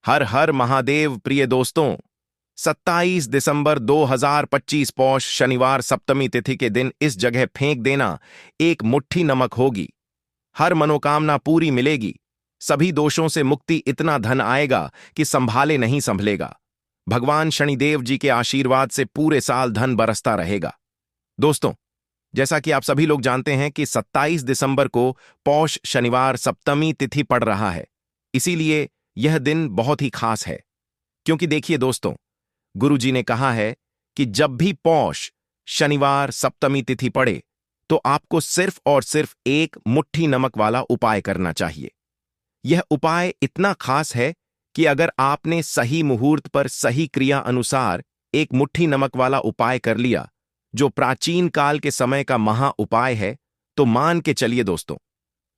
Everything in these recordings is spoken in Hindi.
हर हर महादेव प्रिय दोस्तों। 27 दिसंबर 2025 पौष शनिवार सप्तमी तिथि के दिन इस जगह फेंक देना एक मुट्ठी नमक होगी। हर मनोकामना पूरी मिलेगी। सभी दोषों से मुक्ति, इतना धन आएगा कि संभाले नहीं संभलेगा। भगवान शनिदेव जी के आशीर्वाद से पूरे साल धन बरसता रहेगा। दोस्तों, जैसा कि आप सभी लोग जानते हैं कि 27 दिसंबर को पौष शनिवार सप्तमी तिथि पड़ रहा है। इसीलिए यह दिन बहुत ही खास है, क्योंकि देखिए दोस्तों, गुरु जी ने कहा है कि जब भी पौष शनिवार सप्तमी तिथि पड़े तो आपको सिर्फ और सिर्फ एक मुट्ठी नमक वाला उपाय करना चाहिए। यह उपाय इतना खास है कि अगर आपने सही मुहूर्त पर सही क्रिया अनुसार एक मुट्ठी नमक वाला उपाय कर लिया, जो प्राचीन काल के समय का महा उपाय है, तो मान के चलिए दोस्तों,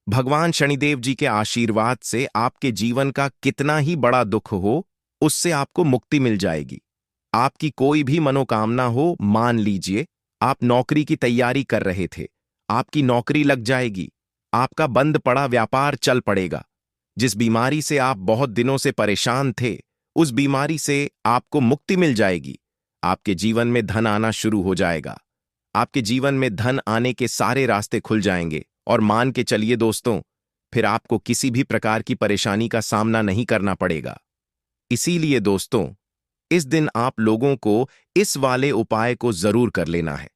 भगवान शनिदेव जी के आशीर्वाद से आपके जीवन का कितना ही बड़ा दुख हो, उससे आपको मुक्ति मिल जाएगी। आपकी कोई भी मनोकामना हो, मान लीजिए आप नौकरी की तैयारी कर रहे थे, आपकी नौकरी लग जाएगी। आपका बंद पड़ा व्यापार चल पड़ेगा। जिस बीमारी से आप बहुत दिनों से परेशान थे, उस बीमारी से आपको मुक्ति मिल जाएगी। आपके जीवन में धन आना शुरू हो जाएगा। आपके जीवन में धन आने के सारे रास्ते खुल जाएंगे और मान के चलिए दोस्तों, फिर आपको किसी भी प्रकार की परेशानी का सामना नहीं करना पड़ेगा। इसीलिए दोस्तों, इस दिन आप लोगों को इस वाले उपाय को जरूर कर लेना है।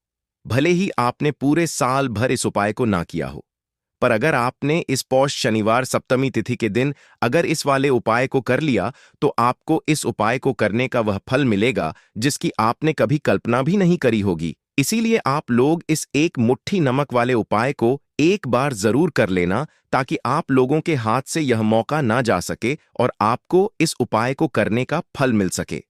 भले ही आपने पूरे साल भर इस उपाय को ना किया हो, पर अगर आपने इस पौष शनिवार सप्तमी तिथि के दिन अगर इस वाले उपाय को कर लिया, तो आपको इस उपाय को करने का वह फल मिलेगा जिसकी आपने कभी कल्पना भी नहीं करी होगी। इसीलिए आप लोग इस एक मुट्ठी नमक वाले उपाय को एक बार जरूर कर लेना, ताकि आप लोगों के हाथ से यह मौका ना जा सके और आपको इस उपाय को करने का फल मिल सके।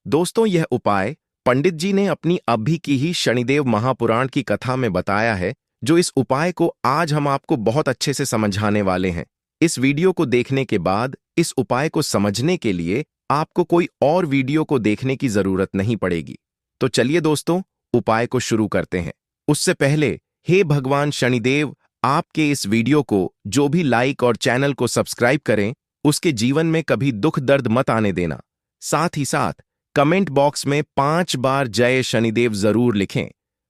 दोस्तों, यह उपाय पंडित जी ने अपनी अभी की ही शनिदेव महापुराण की कथा में बताया है, जो इस उपाय को आज हम आपको बहुत अच्छे से समझाने वाले हैं। इस वीडियो को देखने के बाद इस उपाय को समझने के लिए आपको कोई और वीडियो को देखने की जरूरत नहीं पड़ेगी। तो चलिए दोस्तों, उपाय को शुरू करते हैं। उससे पहले, हे भगवान शनिदेव, आपके इस वीडियो को जो भी लाइक और चैनल को सब्सक्राइब करें, उसके जीवन में कभी दुख दर्द मत आने देना। साथ ही साथ कमेंट बॉक्स में 5 बार जय शनिदेव जरूर लिखें,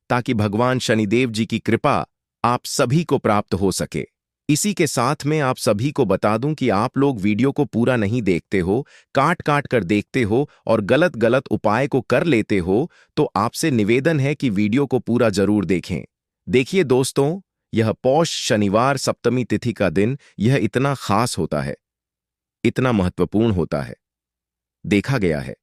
ताकि भगवान शनिदेव जी की कृपा आप सभी को प्राप्त हो सके। इसी के साथ में आप सभी को बता दूं कि आप लोग वीडियो को पूरा नहीं देखते हो, काट काट कर देखते हो और गलत गलत उपाय को कर लेते हो, तो आपसे निवेदन है कि वीडियो को पूरा जरूर देखें। देखिए दोस्तों, यह पौष शनिवार सप्तमी तिथि का दिन यह इतना खास होता है, इतना महत्वपूर्ण होता है। देखा गया है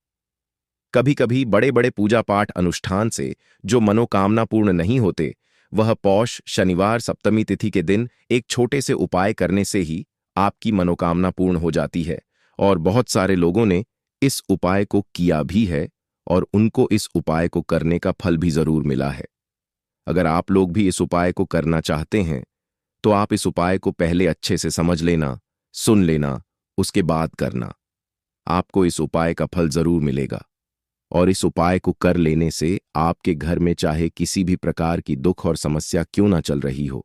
कभी कभी बड़े बड़े पूजा पाठ अनुष्ठान से जो मनोकामना पूर्ण नहीं होते, वह पौष शनिवार सप्तमी तिथि के दिन एक छोटे से उपाय करने से ही आपकी मनोकामना पूर्ण हो जाती है। और बहुत सारे लोगों ने इस उपाय को किया भी है और उनको इस उपाय को करने का फल भी जरूर मिला है। अगर आप लोग भी इस उपाय को करना चाहते हैं, तो आप इस उपाय को पहले अच्छे से समझ लेना, सुन लेना, उसके बाद करना। आपको इस उपाय का फल जरूर मिलेगा। और इस उपाय को कर लेने से आपके घर में चाहे किसी भी प्रकार की दुख और समस्या क्यों ना चल रही हो,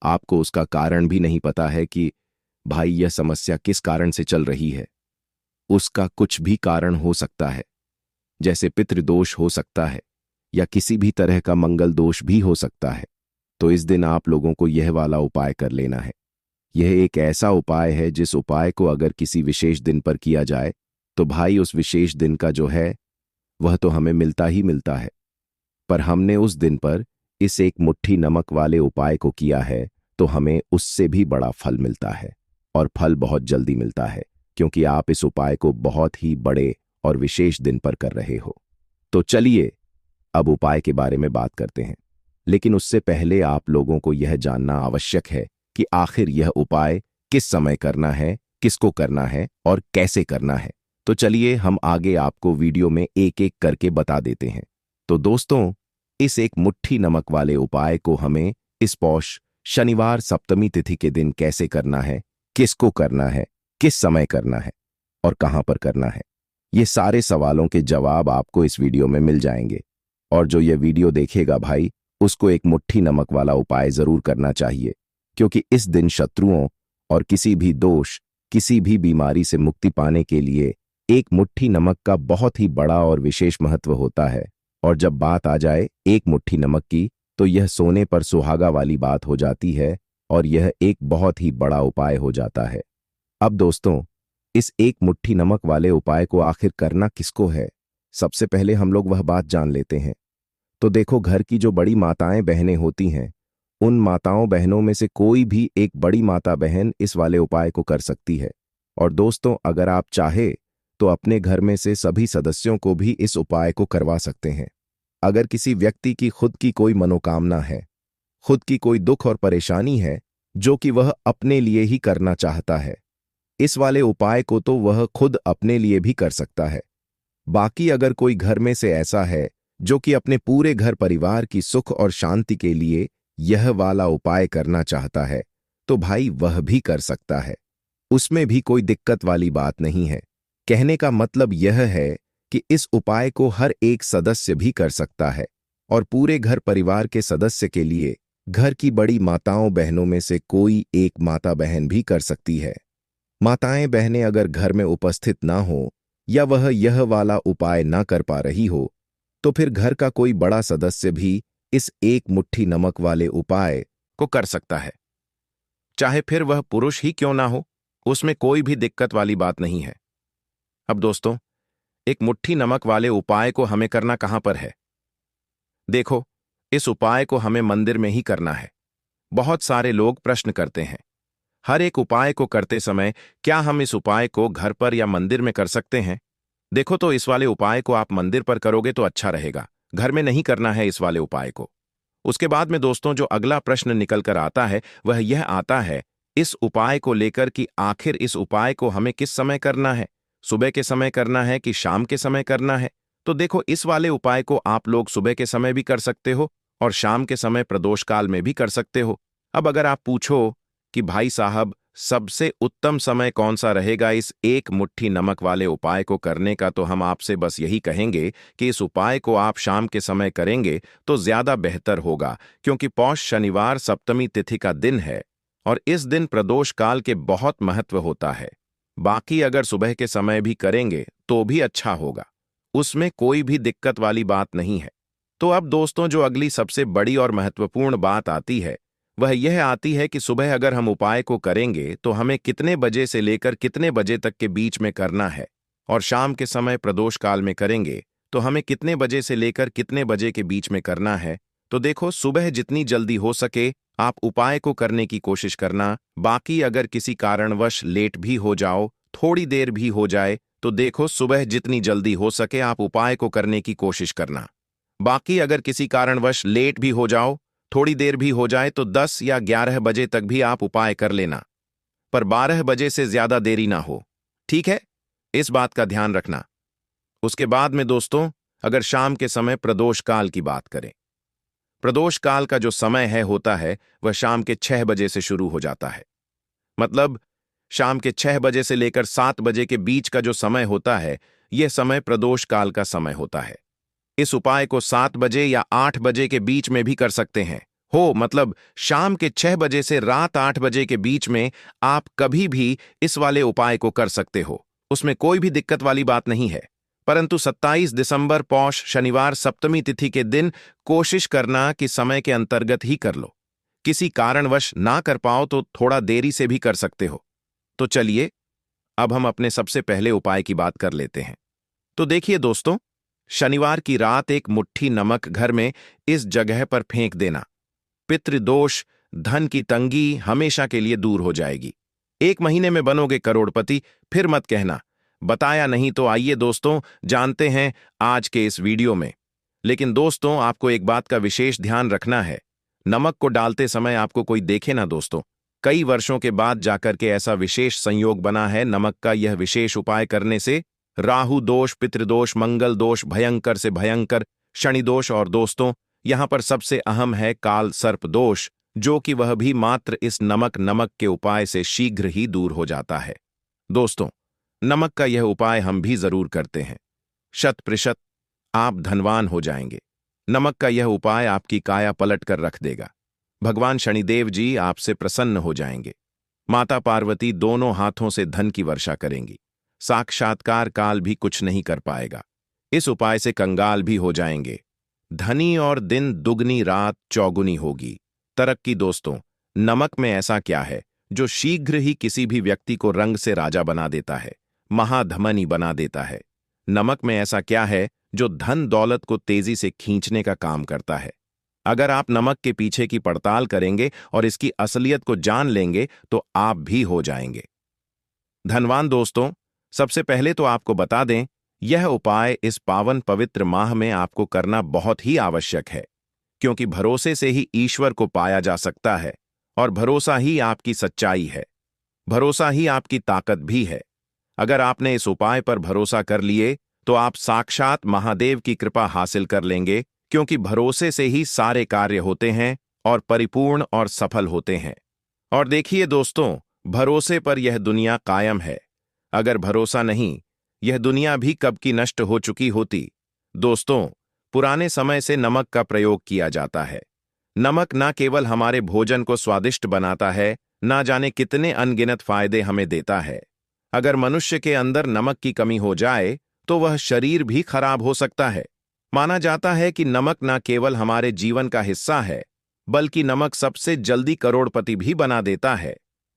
आपको उसका कारण भी नहीं पता है कि भाई यह समस्या किस कारण से चल रही है। उसका कुछ भी कारण हो सकता है, जैसे पितृदोष हो सकता है या किसी भी तरह का मंगल दोष भी हो सकता है। तो इस दिन आप लोगों को यह वाला उपाय कर लेना है। यह एक ऐसा उपाय है जिस उपाय को अगर किसी विशेष दिन पर किया जाए, तो भाई उस विशेष दिन का जो है वह तो हमें मिलता ही मिलता है। पर हमने उस दिन पर इस एक मुट्ठी नमक वाले उपाय को किया है, तो हमें उससे भी बड़ा फल मिलता है, और फल बहुत जल्दी मिलता है, क्योंकि आप इस उपाय को बहुत ही बड़े और विशेष दिन पर कर रहे हो। तो चलिए अब उपाय के बारे में बात करते हैं। लेकिन उससे पहले आप लोगों को यह जानना आवश्यक है कि आखिर यह उपाय किस समय करना है, किसको करना है और कैसे करना है। तो चलिए हम आगे आपको वीडियो में एक एक करके बता देते हैं। तो दोस्तों, इस एक मुट्ठी नमक वाले उपाय को हमें इस पौष शनिवार सप्तमी तिथि के दिन कैसे करना है, किसको करना है, किस समय करना है और कहां पर करना है, ये सारे सवालों के जवाब आपको इस वीडियो में मिल जाएंगे। और जो ये वीडियो देखेगा भाई, उसको एक मुट्ठी नमक वाला उपाय जरूर करना चाहिए, क्योंकि इस दिन शत्रुओं और किसी भी दोष, किसी भी बीमारी से मुक्ति पाने के लिए एक मुट्ठी नमक का बहुत ही बड़ा और विशेष महत्व होता है। और जब बात आ जाए एक मुट्ठी नमक की, तो यह सोने पर सुहागा वाली बात हो जाती है और यह एक बहुत ही बड़ा उपाय हो जाता है। अब दोस्तों, इस एक मुट्ठी नमक वाले उपाय को आखिर करना किसको है, सबसे पहले हम लोग वह बात जान लेते हैं। तो देखो, घर की जो बड़ी माताएं बहनें होती हैं, उन माताओं बहनों में से कोई भी एक बड़ी माता बहन इस वाले उपाय को कर सकती है। और दोस्तों, अगर आप चाहे तो अपने घर में से सभी सदस्यों को भी इस उपाय को करवा सकते हैं। अगर किसी व्यक्ति की खुद की कोई मनोकामना है, खुद की कोई दुख और परेशानी है जो कि वह अपने लिए ही करना चाहता है, इस वाले उपाय को तो वह खुद अपने लिए भी कर सकता है। बाकी अगर कोई घर में से ऐसा है जो कि अपने पूरे घर परिवार की सुख और शांति के लिए यह वाला उपाय करना चाहता है, तो भाई वह भी कर सकता है। उसमें भी कोई दिक्कत वाली बात नहीं है। कहने का मतलब यह है कि इस उपाय को हर एक सदस्य भी कर सकता है और पूरे घर परिवार के सदस्य के लिए घर की बड़ी माताओं बहनों में से कोई एक माता बहन भी कर सकती है। माताएं बहनें अगर घर में उपस्थित ना हो या वह यह वाला उपाय ना कर पा रही हो, तो फिर घर का कोई बड़ा सदस्य भी इस एक मुट्ठी नमक वाले उपाय को कर सकता है। चाहे फिर वह पुरुष ही क्यों ना हो, उसमें कोई भी दिक्कत वाली बात नहीं है। अब दोस्तों, एक मुट्ठी नमक वाले उपाय को हमें करना कहां पर है? देखो, इस उपाय को हमें मंदिर में ही करना है। बहुत सारे लोग प्रश्न करते हैं, हर एक उपाय को करते समय क्या हम इस उपाय को घर पर या मंदिर में कर सकते हैं? देखो, तो इस वाले उपाय को आप मंदिर पर करोगे तो अच्छा रहेगा, घर में नहीं करना है इस वाले उपाय को। उसके बाद में दोस्तों, जो अगला प्रश्न निकल कर आता है वह यह आता है इस उपाय को लेकर कि आखिर इस उपाय को हमें किस समय करना है, सुबह के समय करना है कि शाम के समय करना है? तो देखो, इस वाले उपाय को आप लोग सुबह के समय भी कर सकते हो और शाम के समय प्रदोष काल में भी कर सकते हो। अब अगर आप पूछो कि भाई साहब, सबसे उत्तम समय कौन सा रहेगा इस एक मुट्ठी नमक वाले उपाय को करने का, तो हम आपसे बस यही कहेंगे कि इस उपाय को आप शाम के समय करेंगे तो ज्यादा बेहतर होगा, क्योंकि पौष शनिवार सप्तमी तिथि का दिन है और इस दिन प्रदोष काल के बहुत महत्व होता है। बाकी अगर सुबह के समय भी करेंगे तो भी अच्छा होगा, उसमें कोई भी दिक्कत वाली बात नहीं है। तो अब दोस्तों, जो अगली सबसे बड़ी और महत्वपूर्ण बात आती है वह यह आती है कि सुबह अगर हम उपाय को करेंगे तो हमें कितने बजे से लेकर कितने बजे तक के बीच में करना है, और शाम के समय प्रदोष काल में करेंगे तो हमें कितने बजे से लेकर कितने बजे के बीच में करना है। तो देखो, सुबह जितनी जल्दी हो सके आप उपाय को करने की कोशिश करना। बाकी अगर किसी कारणवश लेट भी हो जाओ, थोड़ी देर भी हो जाए, तो देखो सुबह जितनी जल्दी हो सके आप उपाय को करने की कोशिश करना। बाकी अगर किसी कारणवश लेट भी हो जाओ, थोड़ी देर भी हो जाए, तो 10 या 11 बजे तक भी आप उपाय कर लेना, पर 12 बजे से ज्यादा देरी ना हो। ठीक है, इस बात का ध्यान रखना। उसके बाद में दोस्तों, अगर शाम के समय प्रदोष काल की बात करें, प्रदोष काल का जो समय है होता है वह शाम के 6 बजे से शुरू हो जाता है। मतलब शाम के 6 बजे से लेकर 7 बजे के बीच का जो समय होता है, यह समय प्रदोष काल का समय होता है। इस उपाय को 7 बजे या 8 बजे के बीच में भी कर सकते हैं। मतलब शाम के 6 बजे से रात 8 बजे के बीच में आप कभी भी इस वाले उपाय को कर सकते हो, उसमें कोई भी दिक्कत वाली बात नहीं है। परंतु 27 दिसंबर पौष शनिवार सप्तमी तिथि के दिन कोशिश करना कि समय के अंतर्गत ही कर लो। किसी कारणवश ना कर पाओ तो थोड़ा देरी से भी कर सकते हो। तो चलिए, अब हम अपने सबसे पहले उपाय की बात कर लेते हैं। तो देखिए दोस्तों, शनिवार की रात एक मुट्ठी नमक घर में इस जगह पर फेंक देना। पितृदोष, धन की तंगी हमेशा के लिए दूर हो जाएगी। 1 महीने में बनोगे करोड़पति, फिर मत कहना बताया नहीं। तो आइए दोस्तों, जानते हैं आज के इस वीडियो में। लेकिन दोस्तों, आपको एक बात का विशेष ध्यान रखना है, नमक को डालते समय आपको कोई देखे ना दोस्तों। कई वर्षों के बाद जाकर के ऐसा विशेष संयोग बना है नमक का यह विशेष उपाय करने से। राहु दोष, पितृदोष, मंगल दोष, भयंकर से भयंकर शनि दोष, और दोस्तों यहां पर सबसे अहम है काल सर्प दोष, जो कि वह भी मात्र इस नमक के उपाय से शीघ्र ही दूर हो जाता है। दोस्तों, नमक का यह उपाय हम भी जरूर करते हैं, 100% आप धनवान हो जाएंगे। नमक का यह उपाय आपकी काया पलट कर रख देगा। भगवान शनिदेव जी आपसे प्रसन्न हो जाएंगे। माता पार्वती दोनों हाथों से धन की वर्षा करेंगी। साक्षात्कार काल भी कुछ नहीं कर पाएगा। इस उपाय से कंगाल भी हो जाएंगे। धनी और दिन दुगनी रात चौगुनी होगी। तरक्की दोस्तों, नमक में ऐसा क्या है जो शीघ्र ही किसी भी व्यक्ति को रंग से राजा बना देता है, महाधमनी बना देता है? नमक में ऐसा क्या है जो धन दौलत को तेजी से खींचने का काम करता है? अगर आप नमक के पीछे की पड़ताल करेंगे और इसकी असलियत को जान लेंगे तो आप भी हो जाएंगे धनवान। दोस्तों, सबसे पहले तो आपको बता दें, यह उपाय इस पावन पवित्र माह में आपको करना बहुत ही आवश्यक है, क्योंकि भरोसे से ही ईश्वर को पाया जा सकता है और भरोसा ही आपकी सच्चाई है। भरोसा ही आपकी ताकत भी है। अगर आपने इस उपाय पर भरोसा कर लिए तो आप साक्षात महादेव की कृपा हासिल कर लेंगे, क्योंकि भरोसे से ही सारे कार्य होते हैं और परिपूर्ण और सफल होते हैं। और देखिए दोस्तों, भरोसे पर यह दुनिया कायम है। अगर भरोसा नहीं, यह दुनिया भी कब की नष्ट हो चुकी होती। दोस्तों, पुराने समय से नमक का प्रयोग किया जाता है। नमक न केवल हमारे भोजन को स्वादिष्ट बनाता है, ना जाने कितने अनगिनत फायदे हमें देता है। अगर मनुष्य के अंदर नमक की कमी हो जाए तो वह शरीर भी खराब हो सकता है। माना जाता है कि नमक न केवल हमारे जीवन का हिस्सा है, बल्कि नमक सबसे जल्दी करोड़पति भी बना देता है।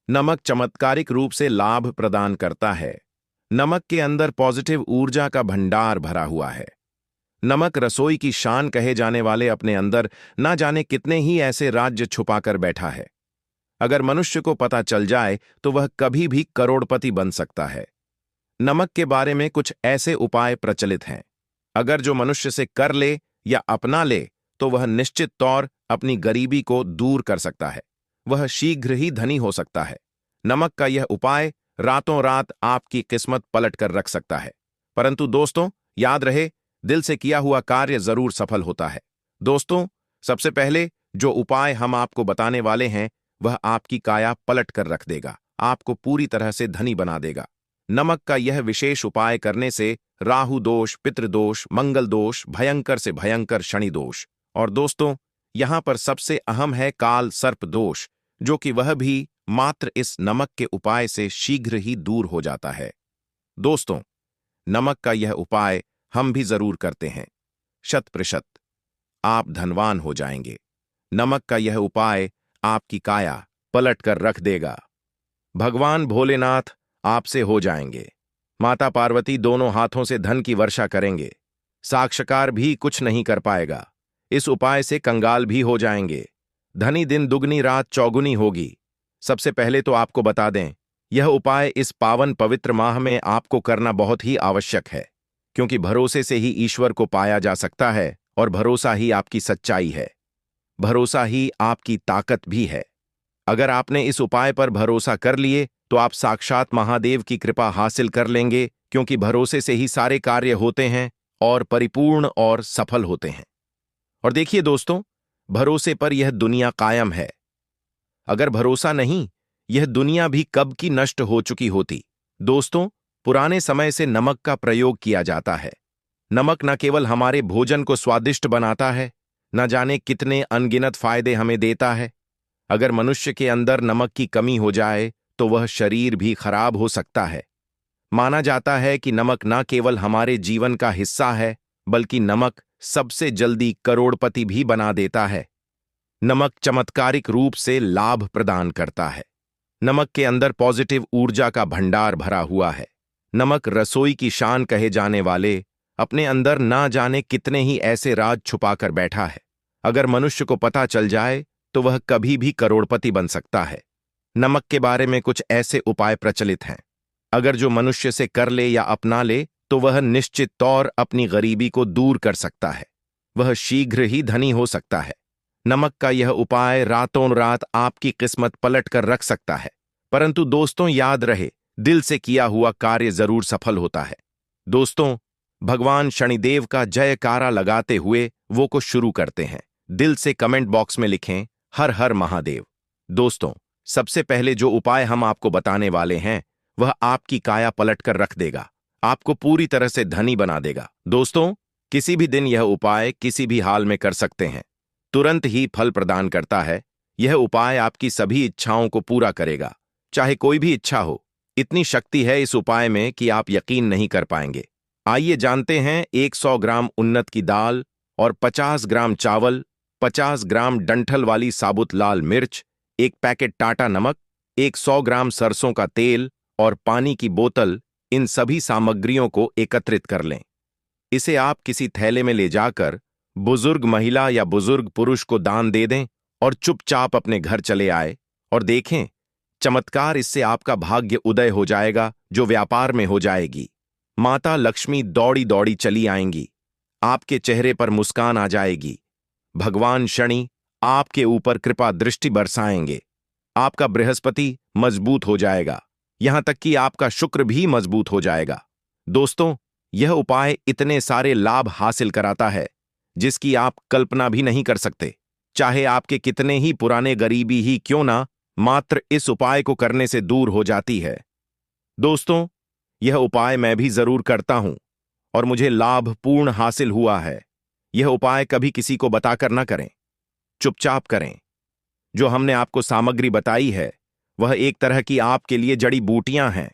नमक चमत्कारिक रूप से लाभ प्रदान करता है। नमक के अंदर पॉजिटिव ऊर्जा का भंडार भरा हुआ है। नमक रसोई की शान कहे जाने वाले अपने अंदर ना जाने कितने ही ऐसे राज्य छुपाकर बैठा है। अगर मनुष्य को पता चल जाए तो वह कभी भी करोड़पति बन सकता है। नमक के बारे में कुछ ऐसे उपाय प्रचलित हैं। अगर जो मनुष्य से कर ले या अपना ले तो वह निश्चित तौर अपनी गरीबी को दूर कर सकता है। वह शीघ्र ही धनी हो सकता है। नमक का यह उपाय रातों रात आपकी किस्मत पलट कर रख सकता है। परंतु दोस्तों, याद रहे, दिल से किया हुआ कार्य जरूर सफल होता है। दोस्तों, सबसे पहले जो उपाय हम आपको बताने वाले हैं वह आपकी काया पलट कर रख देगा, आपको पूरी तरह से धनी बना देगा। नमक का यह विशेष उपाय करने से राहु दोष, पितृदोष, मंगल दोष, भयंकर से भयंकर शनि दोष, और दोस्तों यहां पर सबसे अहम है काल सर्प दोष, जो कि वह भी मात्र इस नमक के उपाय से शीघ्र ही दूर हो जाता है। दोस्तों, नमक का यह उपाय हम भी जरूर करते हैं। 100% आप धनवान हो जाएंगे। नमक का यह उपाय आपकी काया पलट कर रख देगा। भगवान भोलेनाथ आपसे हो जाएंगे। माता पार्वती दोनों हाथों से धन की वर्षा करेंगे। साक्षकार भी कुछ नहीं कर पाएगा। इस उपाय से कंगाल भी हो जाएंगे। धनी दिन दुगनी रात चौगुनी होगी। सबसे पहले तो आपको बता दें, यह उपाय इस पावन पवित्र माह में आपको करना बहुत ही आवश्यक है, क्योंकि भरोसे से ही ईश्वर को पाया जा सकता है और भरोसा ही आपकी सच्चाई है। भरोसा ही आपकी ताकत भी है। अगर आपने इस उपाय पर भरोसा कर लिए तो आप साक्षात महादेव की कृपा हासिल कर लेंगे, क्योंकि भरोसे से ही सारे कार्य होते हैं और परिपूर्ण और सफल होते हैं। और देखिए दोस्तों, भरोसे पर यह दुनिया कायम है। अगर भरोसा नहीं, यह दुनिया भी कब की नष्ट हो चुकी होती। दोस्तों, पुराने समय से नमक का प्रयोग किया जाता है। नमक न केवल हमारे भोजन को स्वादिष्ट बनाता है, न जाने कितने अनगिनत फायदे हमें देता है। अगर मनुष्य के अंदर नमक की कमी हो जाए तो वह शरीर भी खराब हो सकता है। माना जाता है कि नमक न केवल हमारे जीवन का हिस्सा है, बल्कि नमक सबसे जल्दी करोड़पति भी बना देता है। नमक चमत्कारिक रूप से लाभ प्रदान करता है। नमक के अंदर पॉजिटिव ऊर्जा का भंडार भरा हुआ है। नमक रसोई की शान कहे जाने वाले अपने अंदर ना जाने कितने ही ऐसे राज छुपाकर बैठा है। अगर मनुष्य को पता चल जाए तो वह कभी भी करोड़पति बन सकता है। नमक के बारे में कुछ ऐसे उपाय प्रचलित हैं। अगर जो मनुष्य से कर ले या अपना ले तो वह निश्चित तौर अपनी गरीबी को दूर कर सकता है। वह शीघ्र ही धनी हो सकता है। नमक का यह उपाय रातों रात आपकी किस्मत पलट कर रख सकता है। परंतु दोस्तों, याद रहे, दिल से किया हुआ कार्य जरूर सफल होता है। दोस्तों, भगवान शनिदेव का जयकारा लगाते हुए वो को शुरू करते हैं। दिल से कमेंट बॉक्स में लिखें हर हर महादेव। दोस्तों, सबसे पहले जो उपाय हम आपको बताने वाले हैं वह आपकी काया पलट कर रख देगा, आपको पूरी तरह से धनी बना देगा। दोस्तों, किसी भी दिन यह उपाय किसी भी हाल में कर सकते हैं, तुरंत ही फल प्रदान करता है। यह उपाय आपकी सभी इच्छाओं को पूरा करेगा। चाहे कोई भी इच्छा हो। इतनी शक्ति है इस उपाय में कि आप यकीन नहीं कर पाएंगे। आइए जानते हैं 100 ग्राम उन्नत की दाल और 50 ग्राम चावल, 50 ग्राम डंठल वाली साबुत लाल मिर्च, एक पैकेट टाटा नमक, 100 ग्राम सरसों का तेल और पानी की बोतल, इन सभी सामग्रियों को एकत्रित कर लें। इसे आप किसी थैले में ले जाकर बुजुर्ग महिला या बुजुर्ग पुरुष को दान दे दें और चुपचाप अपने घर चले आए और देखें, चमत्कार, इससे आपका भाग्य उदय हो जाएगा जो व्यापार में हो जाएगी। माता लक्ष्मी दौड़ी दौड़ी चली आएंगी, आपके चेहरे पर मुस्कान आ जाएगी। भगवान शनि आपके ऊपर कृपा दृष्टि बरसाएंगे। आपका बृहस्पति मजबूत हो जाएगा, यहां तक कि आपका शुक्र भी मजबूत हो जाएगा। दोस्तों, यह उपाय इतने सारे लाभ हासिल कराता है जिसकी आप कल्पना भी नहीं कर सकते। चाहे आपके कितने ही पुराने गरीबी ही क्यों ना, मात्र इस उपाय को करने से दूर हो जाती है। दोस्तों, यह उपाय मैं भी जरूर करता हूं और मुझे लाभ पूर्ण हासिल हुआ है। यह उपाय कभी किसी को बताकर ना करें, चुपचाप करें। जो हमने आपको सामग्री बताई है वह एक तरह की आपके लिए जड़ी बूटियां हैं।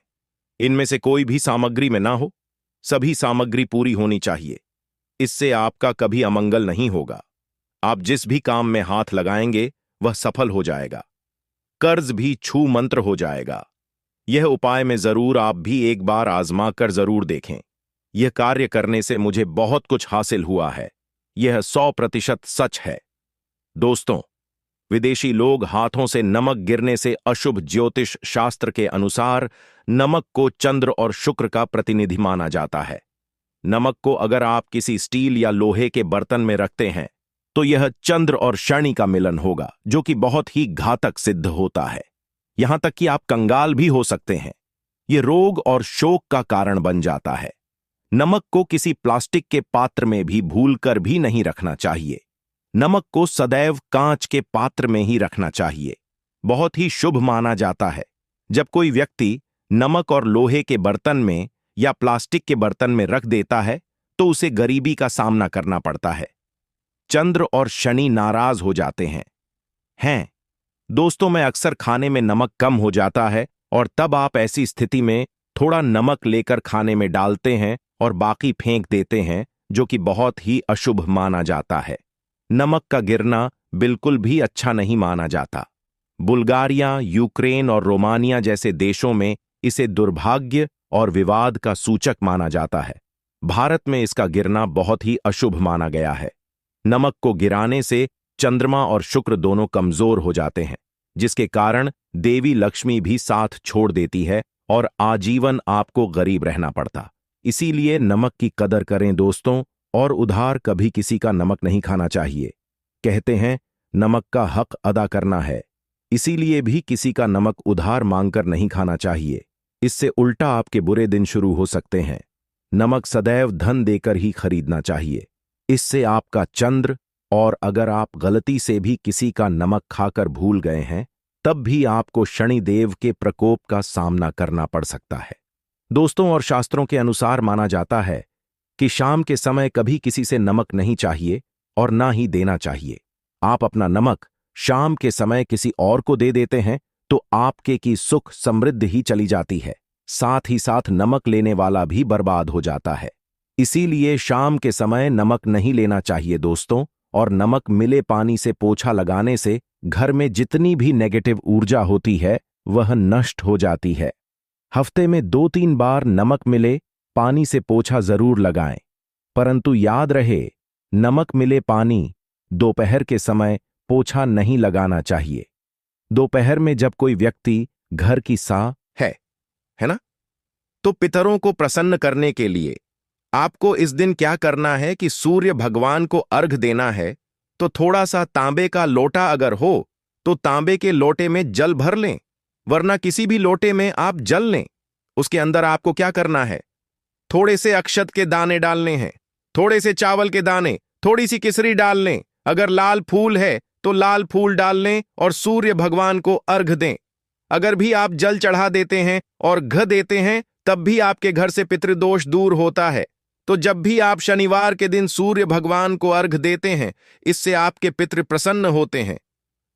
इनमें से कोई भी सामग्री में ना हो, सभी सामग्री पूरी होनी चाहिए। इससे आपका कभी अमंगल नहीं होगा। आप जिस भी काम में हाथ लगाएंगे वह सफल हो जाएगा। कर्ज भी छू मंत्र हो जाएगा। यह उपाय में जरूर आप भी एक बार आजमा कर जरूर देखें। यह कार्य करने से मुझे बहुत कुछ हासिल हुआ है। यह 100% सच है। दोस्तों, विदेशी लोग हाथों से नमक गिरने से अशुभ ज्योतिष शास्त्र के अनुसार नमक को चंद्र और शुक्र का प्रतिनिधि माना जाता है। नमक को अगर आप किसी स्टील या लोहे के बर्तन में रखते हैं तो यह चंद्र और शनि का मिलन होगा, जो कि बहुत ही घातक सिद्ध होता है। यहां तक कि आप कंगाल भी हो सकते हैं। यह रोग और शोक का कारण बन जाता है। नमक को किसी प्लास्टिक के पात्र में भी भूलकर भी नहीं रखना चाहिए। नमक को सदैव कांच के पात्र में ही रखना चाहिए। बहुत ही शुभ माना जाता है। जब कोई व्यक्ति नमक और लोहे के बर्तन में या प्लास्टिक के बर्तन में रख देता है तो उसे गरीबी का सामना करना पड़ता है। चंद्र और शनि नाराज हो जाते हैं। दोस्तों, मैं अक्सर खाने में नमक कम हो जाता है और तब आप ऐसी स्थिति में थोड़ा नमक लेकर खाने में डालते हैं और बाकी फेंक देते हैं, जो कि बहुत ही अशुभ माना जाता है। नमक का गिरना बिल्कुल भी अच्छा नहीं माना जाता। बुल्गारिया, यूक्रेन और रोमानिया जैसे देशों में इसे दुर्भाग्य और विवाद का सूचक माना जाता है। भारत में इसका गिरना बहुत ही अशुभ माना गया है। नमक को गिराने से चंद्रमा और शुक्र दोनों कमजोर हो जाते हैं, जिसके कारण देवी लक्ष्मी भी साथ छोड़ देती है और आजीवन आपको गरीब रहना पड़ता। इसीलिए नमक की कदर करें दोस्तों, और उधार कभी किसी का नमक नहीं खाना चाहिए। कहते हैं नमक का हक अदा करना है, इसीलिए भी किसी का नमक उधार मांगकर नहीं खाना चाहिए। इससे उल्टा आपके बुरे दिन शुरू हो सकते हैं। नमक सदैव धन देकर ही खरीदना चाहिए। इससे आपका चंद्र, और अगर आप गलती से भी किसी का नमक खाकर भूल गए हैं तब भी आपको शनिदेव के प्रकोप का सामना करना पड़ सकता है। दोस्तों, और शास्त्रों के अनुसार माना जाता है कि शाम के समय कभी किसी से नमक नहीं चाहिए और ना ही देना चाहिए। आप अपना नमक शाम के समय किसी और को दे देते हैं तो आपके की सुख समृद्धि ही चली जाती है, साथ ही साथ नमक लेने वाला भी बर्बाद हो जाता है। इसीलिए शाम के समय नमक नहीं लेना चाहिए दोस्तों, और नमक मिले पानी से पोछा लगाने से घर में जितनी भी नेगेटिव ऊर्जा होती है वह नष्ट हो जाती है। हफ्ते में 2-3 बार नमक मिले पानी से पोछा जरूर लगाएं, परंतु याद रहे, नमक मिले पानी दोपहर के समय पोछा नहीं लगाना चाहिए। दोपहर में जब कोई व्यक्ति घर की है ना, तो पितरों को प्रसन्न करने के लिए आपको इस दिन क्या करना है कि सूर्य भगवान को अर्घ देना है। तो थोड़ा सा तांबे का लोटा अगर हो तो तांबे के लोटे में जल भर लें, वरना किसी भी लोटे में आप जल लें। उसके अंदर आपको क्या करना है, थोड़े से अक्षत के दाने डालने हैं, थोड़े से चावल के दाने, थोड़ी सी किसरी डाल लें। अगर लाल फूल है तो लाल फूल डाल लें और सूर्य भगवान को अर्घ दें। अगर भी आप जल चढ़ा देते हैं और घ देते हैं तब भी आपके घर से पितृदोष दूर होता है। तो जब भी आप शनिवार के दिन सूर्य भगवान को अर्घ देते हैं, इससे आपके पितृ प्रसन्न होते हैं।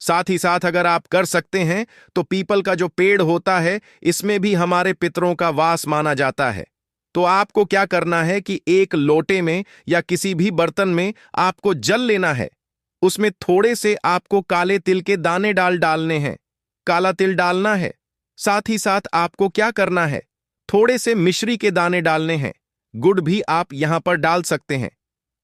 साथ ही साथ अगर आप कर सकते हैं तो पीपल का जो पेड़ होता है इसमें भी हमारे पितरों का वास माना जाता है। तो आपको क्या करना है कि एक लोटे में या किसी भी बर्तन में आपको जल लेना है। उसमें थोड़े से आपको काले तिल के दाने डालने हैं। काला तिल डालना है। साथ ही साथ आपको क्या करना है, थोड़े से मिश्री के दाने डालने हैं। गुड़ भी आप यहां पर डाल सकते हैं।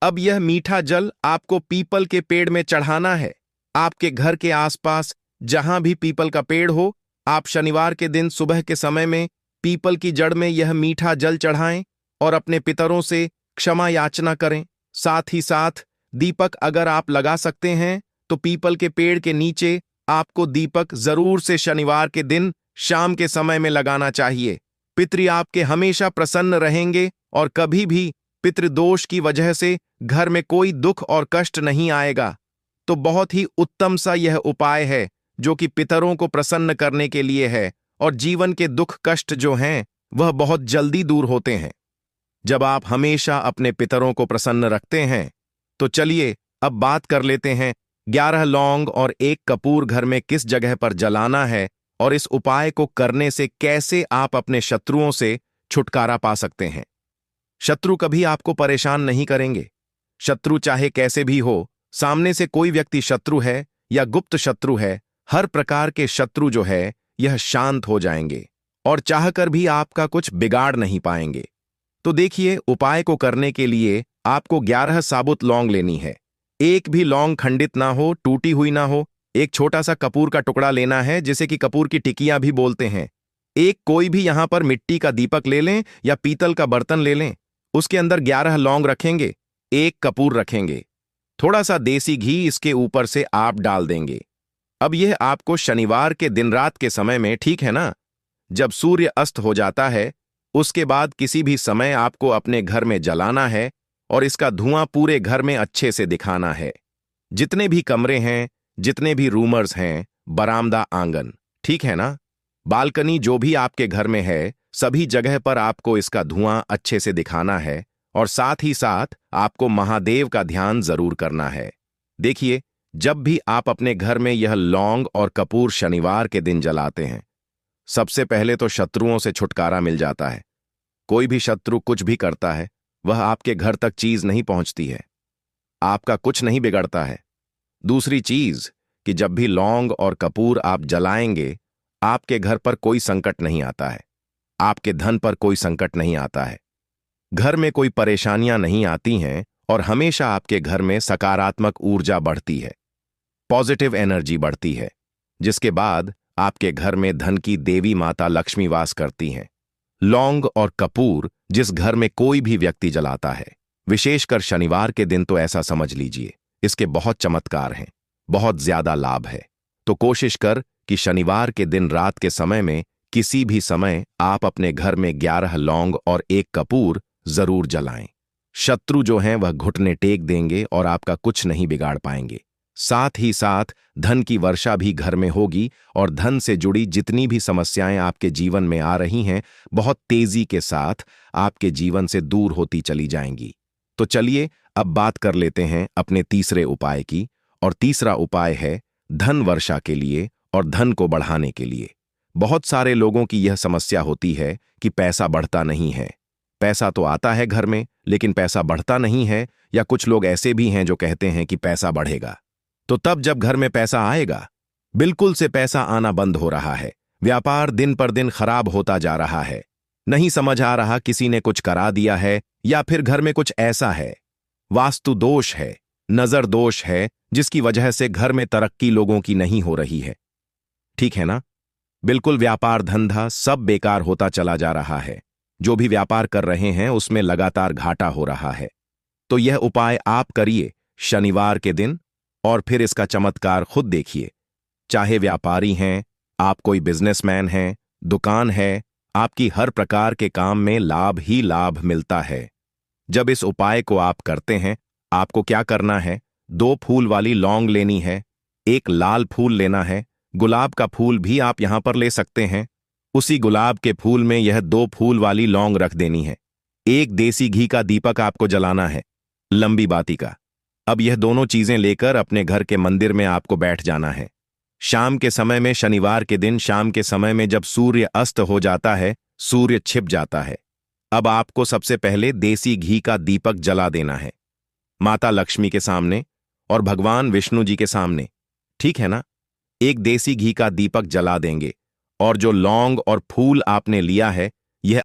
अब यह मीठा जल आपको पीपल के पेड़ में चढ़ाना है। आपके घर के आसपास जहां भी पीपल का पेड़ हो, आप शनिवार के दिन सुबह के समय में पीपल की जड़ में यह मीठा जल चढ़ाएं और अपने पितरों से क्षमा याचना करें। साथ ही साथ दीपक अगर आप लगा सकते हैं तो पीपल के पेड़ के नीचे आपको दीपक जरूर से शनिवार के दिन शाम के समय में लगाना चाहिए। पितृ आपके हमेशा प्रसन्न रहेंगे और कभी भी पितृदोष की वजह से घर में कोई दुख और कष्ट नहीं आएगा। तो बहुत ही उत्तम सा यह उपाय है जो कि पितरों को प्रसन्न करने के लिए है और जीवन के दुख कष्ट जो हैं वह बहुत जल्दी दूर होते हैं जब आप हमेशा अपने पितरों को प्रसन्न रखते हैं। तो चलिए अब बात कर लेते हैं 11 लौंग और 1 कपूर घर में किस जगह पर जलाना है और इस उपाय को करने से कैसे आप अपने शत्रुओं से छुटकारा पा सकते हैं। शत्रु कभी आपको परेशान नहीं करेंगे। शत्रु चाहे कैसे भी हो, सामने से कोई व्यक्ति शत्रु है या गुप्त शत्रु है, हर प्रकार के शत्रु जो है यह शांत हो जाएंगे और चाहकर भी आपका कुछ बिगाड़ नहीं पाएंगे। तो देखिए, उपाय को करने के लिए आपको 11 साबुत लौंग लेनी है। एक भी लौंग खंडित ना हो, टूटी हुई ना हो। एक छोटा सा कपूर का टुकड़ा लेना है जिसे कि कपूर की टिकियां भी बोलते हैं। एक कोई भी यहां पर मिट्टी का दीपक ले लें या पीतल का बर्तन ले लें। उसके अंदर 11 लौंग रखेंगे, 1 कपूर रखेंगे, थोड़ा सा देसी घी इसके ऊपर से आप डाल देंगे। अब यह आपको शनिवार के दिन रात के समय में, ठीक है ना, जब सूर्य अस्त हो जाता है उसके बाद किसी भी समय आपको अपने घर में जलाना है और इसका धुआं पूरे घर में अच्छे से दिखाना है। जितने भी कमरे हैं, जितने भी रूमर्स हैं, बरामदा, आंगन, ठीक है ना, बालकनी, जो भी आपके घर में है, सभी जगह पर आपको इसका धुआं अच्छे से दिखाना है और साथ ही साथ आपको महादेव का ध्यान जरूर करना है। देखिए, जब भी आप अपने घर में यह लौंग और कपूर शनिवार के दिन जलाते हैं, सबसे पहले तो शत्रुओं से छुटकारा मिल जाता है। कोई भी शत्रु कुछ भी करता है, वह आपके घर तक चीज नहीं पहुंचती है, आपका कुछ नहीं बिगड़ता है। दूसरी चीज कि जब भी लौंग और कपूर आप जलाएंगे, आपके घर पर कोई संकट नहीं आता है, आपके धन पर कोई संकट नहीं आता है, घर में कोई परेशानियां नहीं आती हैं और हमेशा आपके घर में सकारात्मक ऊर्जा बढ़ती है, पॉजिटिव एनर्जी बढ़ती है, जिसके बाद आपके घर में धन की देवी माता लक्ष्मी वास करती हैं। लौंग और कपूर जिस घर में कोई भी व्यक्ति जलाता है, विशेषकर शनिवार के दिन, तो ऐसा समझ लीजिए इसके बहुत चमत्कार हैं, बहुत ज्यादा लाभ है। तो कोशिश कर कि शनिवार के दिन रात के समय में किसी भी समय आप अपने घर में 11 लौंग और 1 कपूर जरूर जलाएं। शत्रु जो हैं वह घुटने टेक देंगे और आपका कुछ नहीं बिगाड़ पाएंगे। साथ ही साथ धन की वर्षा भी घर में होगी और धन से जुड़ी जितनी भी समस्याएं आपके जीवन में आ रही हैं, बहुत तेजी के साथ आपके जीवन से दूर होती चली जाएंगी। तो चलिए अब बात कर लेते हैं अपने तीसरे उपाय की, और तीसरा उपाय है धन वर्षा के लिए और धन को बढ़ाने के लिए। बहुत सारे लोगों की यह समस्या होती है कि पैसा बढ़ता नहीं है। पैसा तो आता है घर में, लेकिन पैसा बढ़ता नहीं है, या कुछ लोग ऐसे भी हैं जो कहते हैं कि पैसा बढ़ेगा। तो तब जब घर में पैसा आएगा, बिल्कुल से पैसा आना बंद हो रहा है, व्यापार दिन पर दिन खराब होता जा रहा है, नहीं समझ आ रहा किसी ने कुछ करा दिया है या फिर घर में कुछ ऐसा है, वास्तु दोष है, नजर दोष है, जिसकी वजह से घर में तरक्की लोगों की नहीं हो रही है, ठीक है ना। बिल्कुल व्यापार धंधा सब बेकार होता चला जा रहा है, जो भी व्यापार कर रहे हैं उसमें लगातार घाटा हो रहा है। तो यह उपाय आप करिए शनिवार के दिन और फिर इसका चमत्कार खुद देखिए। चाहे व्यापारी हैं, आप कोई बिजनेसमैन हैं, दुकान है, आपकी हर प्रकार के काम में लाभ ही लाभ मिलता है। जब इस उपाय को आप करते हैं, आपको क्या करना है, 2 फूल वाली लौंग लेनी है, 1 लाल फूल लेना है, गुलाब का फूल भी आप यहां पर ले सकते हैं, उसी गुलाब के फूल में यह 2 फूल वाली लौंग रख देनी है, 1 देसी घी का दीपक आपको जलाना है, लंबी बाती का। अब यह दोनों चीजें लेकर अपने घर के मंदिर में आपको बैठ जाना है। शाम के समय में, शनिवार के दिन शाम के समय में जब सूर्य अस्त हो जाता है, सूर्य छिप जाता है। अब आपको सबसे पहले देसी घी का दीपक जला देना है, माता लक्ष्मी के सामने और भगवान विष्णु जी के सामने। ठीक है ना? एक देसी घी का दीपक जला देंगे और जो लौंग और फूल आपने लिया है